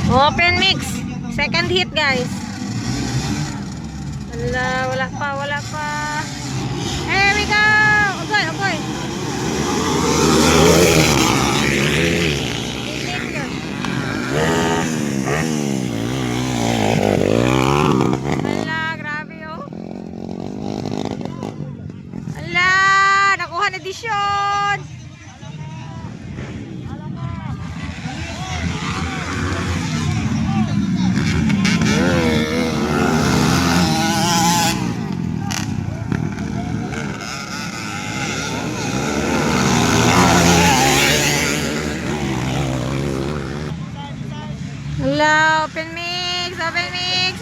Open mix. Second hit, guys. Wala pa. Here we go. Okay. Hala, grabe oh. Hala, nakuha na edisyon. Hala, open mix.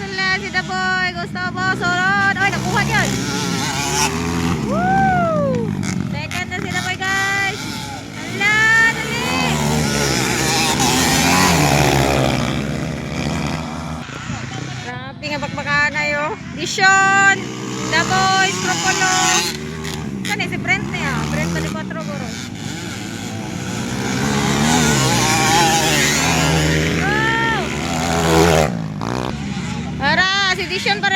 Hala, si The Boy. Gusto mo, surod. Ay, nakuha niyan. Woo! Second na si The Boy, guys. Hala, dali. Grabe nga bakbakanay, oh. Dishon. The Boy, Stropolo. Kan si Brent niya. Brent na di 4 guro. Si Dishon para